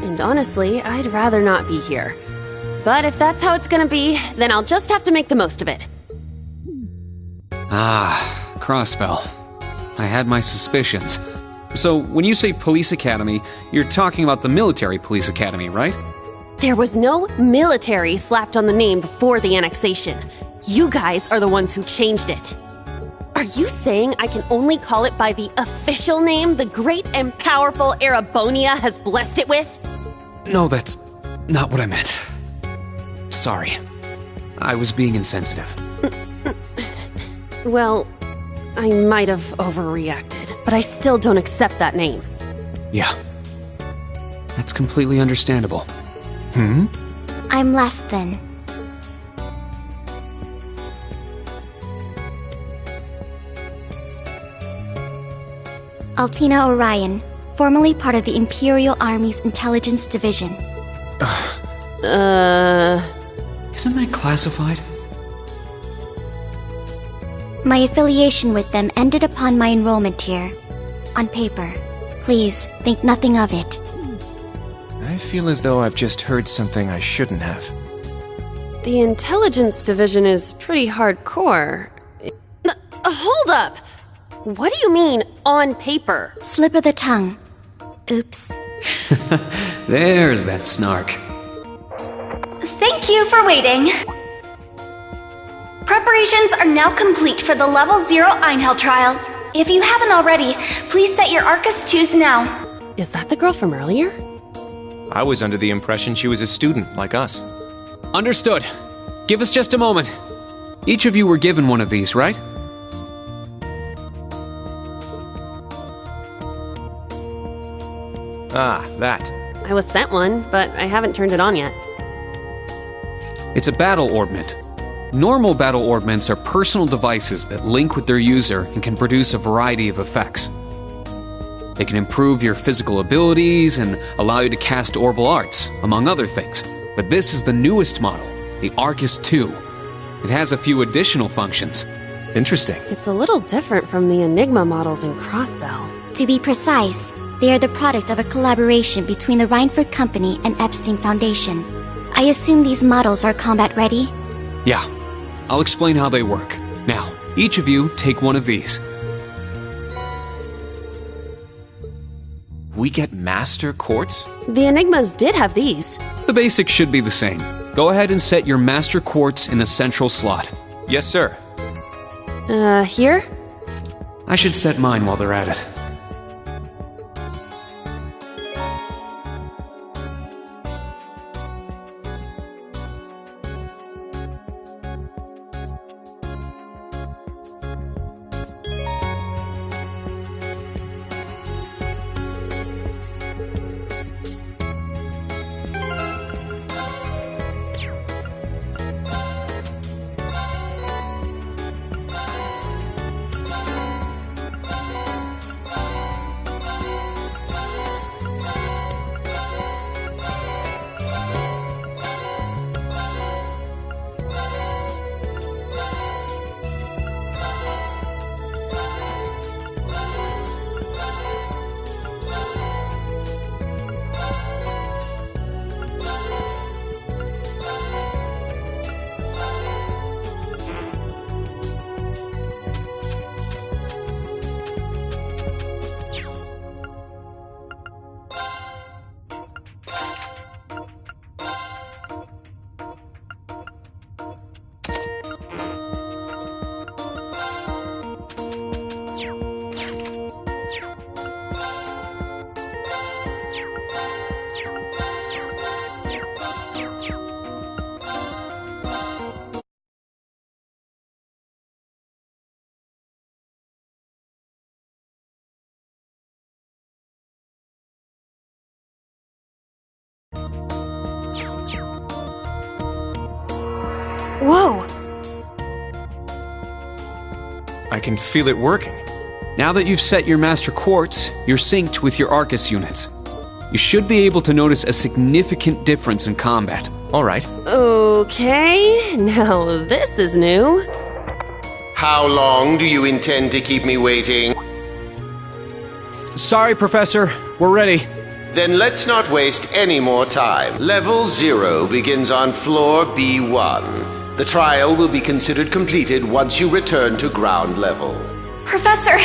And honestly, I'd rather not be here. But if that's how it's gonna be, then I'll just have to make the most of it. Ah, Crossbell. I had my suspicions. So, when you say Police Academy, you're talking about the Military Police Academy, right? There was no military slapped on the name before the annexation. You guys are the ones who changed it. Are you saying I can only call it by the official name the great and powerful Erebonia has blessed it with? No, that's not what I meant. Sorry. I was being insensitive. Well, I might have overreacted, but I still don't accept that name. Yeah. That's completely understandable. I'm last then. Altina Orion, formerly part of the Imperial Army's Intelligence Division. Isn't that classified? My affiliation with them ended upon my enrollment here. On paper. Please, think nothing of it. I feel as though I've just heard something I shouldn't have. The Intelligence Division is pretty hardcore. Hold up! What do you mean, on paper? Slip of the tongue. Oops. There's that snark. Thank you for waiting. Preparations are now complete for the Level 0 Einhell trial. If you haven't already, please set your Arcus 2s now. Is that the girl from earlier? I was under the impression she was a student, like us. Understood. Give us just a moment. Each of you were given one of these, right? Ah, that. I was sent one, but I haven't turned it on yet. It's a battle orbment. Normal battle orbments are personal devices that link with their user and can produce a variety of effects. They can improve your physical abilities and allow you to cast orbital arts, among other things. But this is the newest model, the Arcus 2. It has a few additional functions. Interesting. It's a little different from the Enigma models in Crossbell. To be precise, they are the product of a collaboration between the Reinford Company and Epstein Foundation. I assume these models are combat ready? Yeah. I'll explain how they work. Now, each of you take one of these. We get Master Quartz? The Enigmas did have these. The basics should be the same. Go ahead and set your Master Quartz in the central slot. Yes, sir. Here? I should set mine while they're at it. Whoa! I can feel it working. Now that you've set your Master Quartz, you're synced with your Arcus units. You should be able to notice a significant difference in combat. Alright. Okay, now this is new. How long do you intend to keep me waiting? Sorry, Professor. We're ready. Then let's not waste any more time. Level 0 begins on floor B1. The trial will be considered completed once you return to ground level. Professor,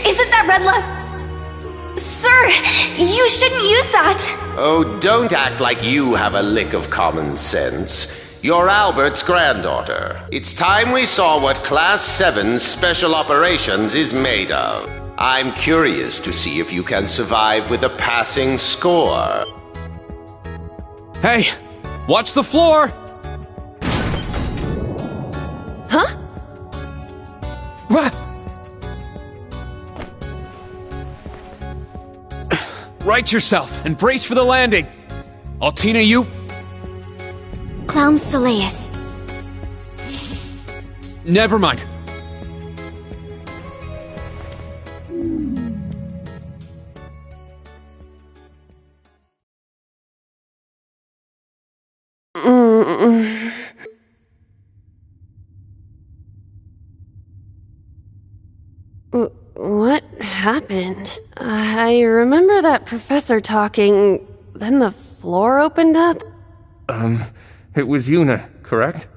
isn't that red light? Sir, you shouldn't use that. Oh, don't act like you have a lick of common sense. You're Albert's granddaughter. It's time we saw what Class 7's Special Operations is made of. I'm curious to see if you can survive with a passing score. Hey, watch the floor! Huh? What? Right yourself and brace for the landing. Altina, you... Clown Soleus. Never mind. What happened? I remember that professor talking, then the floor opened up. It was Yuna, correct?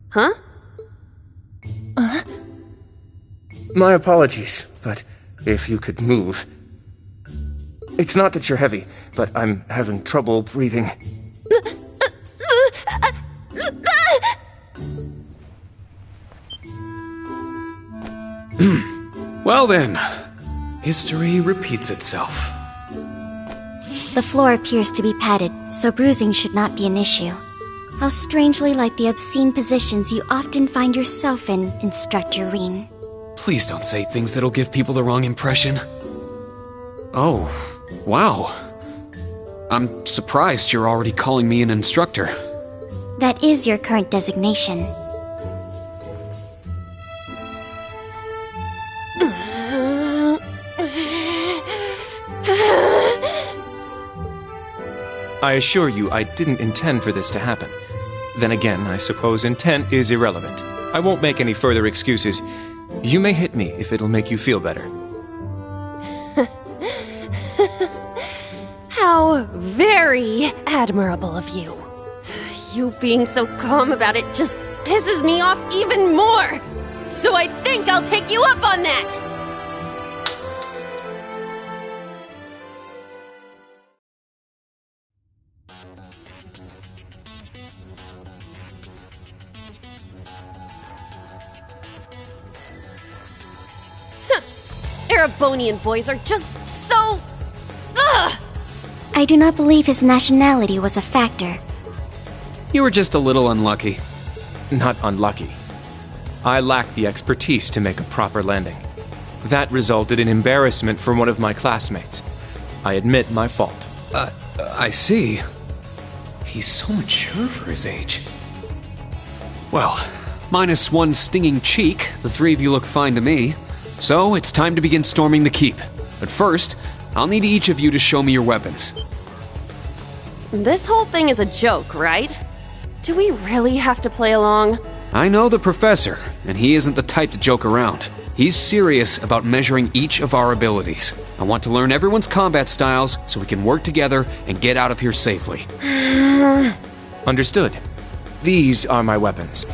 Huh? My apologies, but if you could move. It's not that you're heavy, but I'm having trouble breathing. Well then, history repeats itself. The floor appears to be padded, so bruising should not be an issue. How strangely like the obscene positions you often find yourself in, Instructor Reen. Please don't say things that'll give people the wrong impression. Oh, wow. I'm surprised you're already calling me an instructor. That is your current designation. I assure you, I didn't intend for this to happen. Then again, I suppose intent is irrelevant. I won't make any further excuses. You may hit me if it'll make you feel better. How very admirable of you. You being so calm about it just pisses me off even more. So I think I'll take you up on that. Erebonian boys are just so... Ugh! I do not believe his nationality was a factor. You were just a little unlucky. Not unlucky. I lacked the expertise to make a proper landing. That resulted in embarrassment for one of my classmates. I admit my fault. I see. He's so mature for his age. Well, minus one stinging cheek, the three of you look fine to me. So it's time to begin storming the keep. But first, I'll need each of you to show me your weapons. This whole thing is a joke, right? Do we really have to play along? I know the professor, and he isn't the type to joke around. He's serious about measuring each of our abilities. I want to learn everyone's combat styles so we can work together and get out of here safely. Understood. These are my weapons.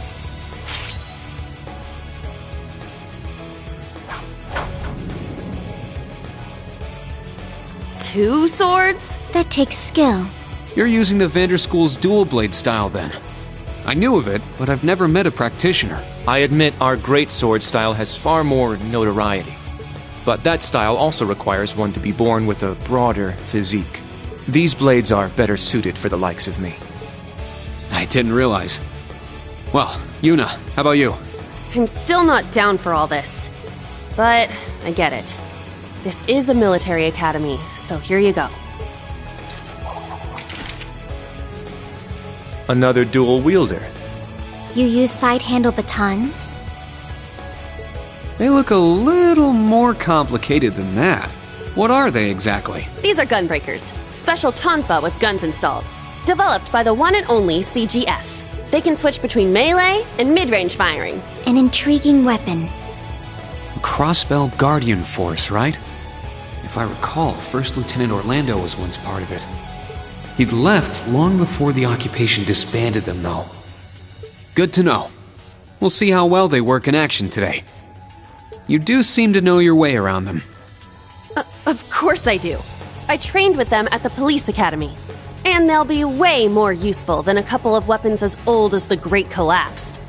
Two swords? That takes skill. You're using the Vanderschool's dual blade style then. I knew of it, but I've never met a practitioner. I admit our great sword style has far more notoriety. But that style also requires one to be born with a broader physique. These blades are better suited for the likes of me. I didn't realize. Well, Yuna, how about you? I'm still not down for all this. But I get it. This is a military academy, so here you go. Another dual wielder. You use side-handle batons? They look a little more complicated than that. What are they exactly? These are gunbreakers. Special tonfa with guns installed. Developed by the one and only CGF. They can switch between melee and mid-range firing. An intriguing weapon. A Crossbell Guardian Force, right? If I recall, First Lieutenant Orlando was once part of it. He'd left long before the occupation disbanded them, though. Good to know. We'll see how well they work in action today. You do seem to know your way around them. Of course I do. I trained with them at the police academy. And they'll be way more useful than a couple of weapons as old as the Great Collapse.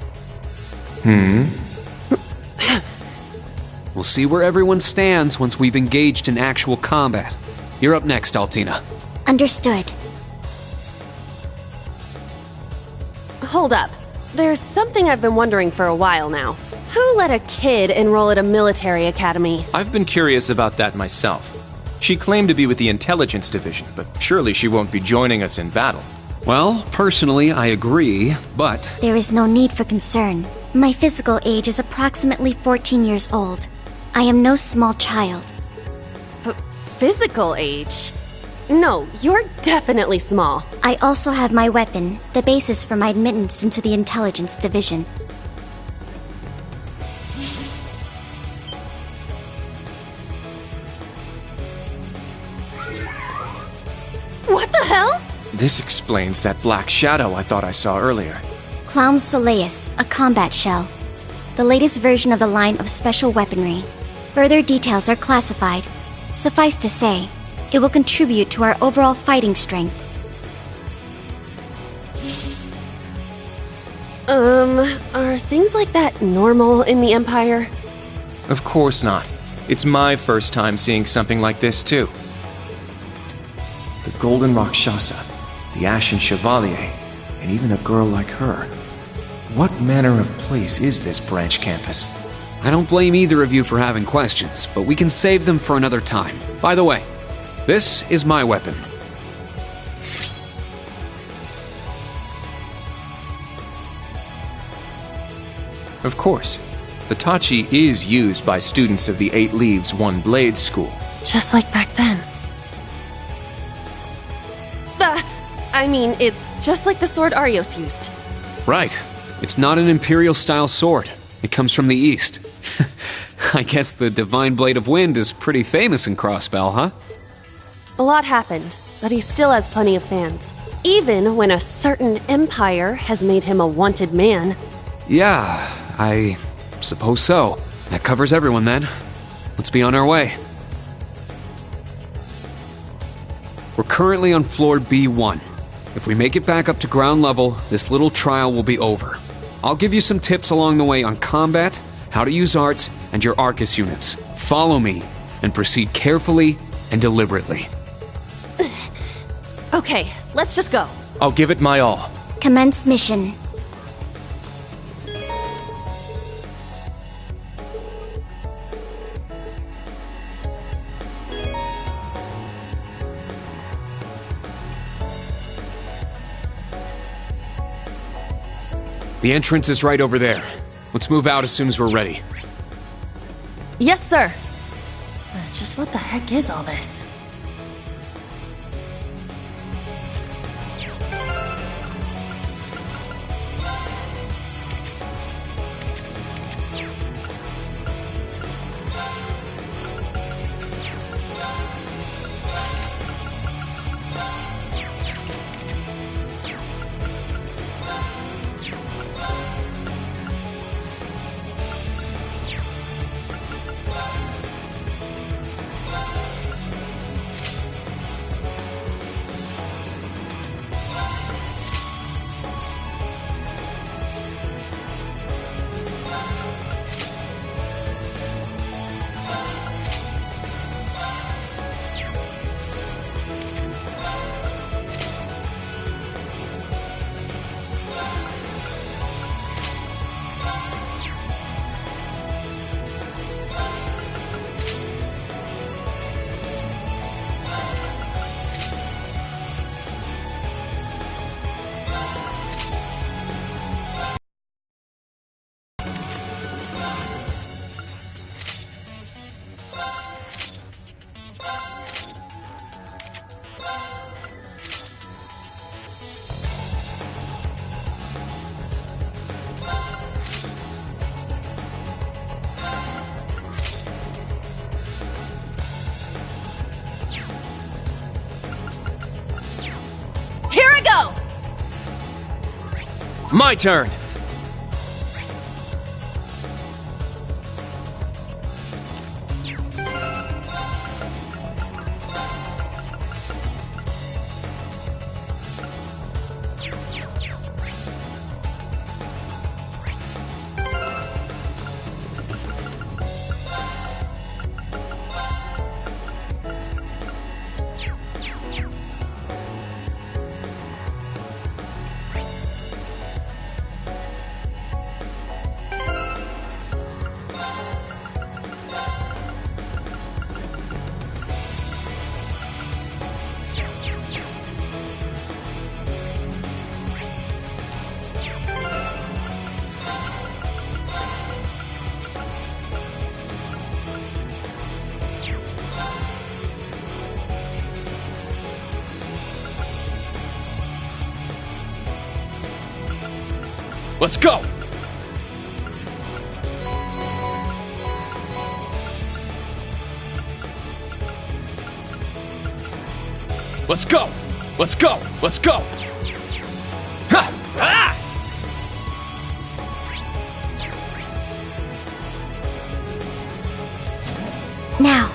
We'll see where everyone stands once we've engaged in actual combat. You're up next, Altina. Understood. Hold up. There's something I've been wondering for a while now. Who let a kid enroll at a military academy? I've been curious about that myself. She claimed to be with the intelligence division, but surely she won't be joining us in battle. Well, personally, I agree, but... There is no need for concern. My physical age is approximately 14 years old. I am no small child. Physical age? No, you're definitely small. I also have my weapon, the basis for my admittance into the intelligence division. What the hell? This explains that black shadow I thought I saw earlier. Clown Soleus, a combat shell. The latest version of the line of special weaponry. Further details are classified. Suffice to say, it will contribute to our overall fighting strength. Are things like that normal in the Empire? Of course not. It's my first time seeing something like this, too. The Golden Rakshasa, the Ashen Chevalier, and even a girl like her. What manner of place is this branch campus? I don't blame either of you for having questions, but we can save them for another time. By the way, this is my weapon. Of course, the Tachi is used by students of the 8 Leaves, 1 Blade school. Just like back then. I mean, it's just like the sword Arios used. Right. It's not an Imperial-style sword. It comes from the East. I guess the Divine Blade of Wind is pretty famous in Crossbell, huh? A lot happened, but he still has plenty of fans. Even when a certain empire has made him a wanted man. Yeah, I suppose so. That covers everyone then. Let's be on our way. We're currently on floor B1. If we make it back up to ground level, this little trial will be over. I'll give you some tips along the way on combat, how to use arts, and your Arcus units. Follow me, and proceed carefully and deliberately. Okay, let's just go. I'll give it my all. Commence mission. The entrance is right over there. Let's move out as soon as we're ready. Yes, sir. Just what the heck is all this? My turn! Let's go! Let's go! Let's go! Let's go! Ha! Ah! Now.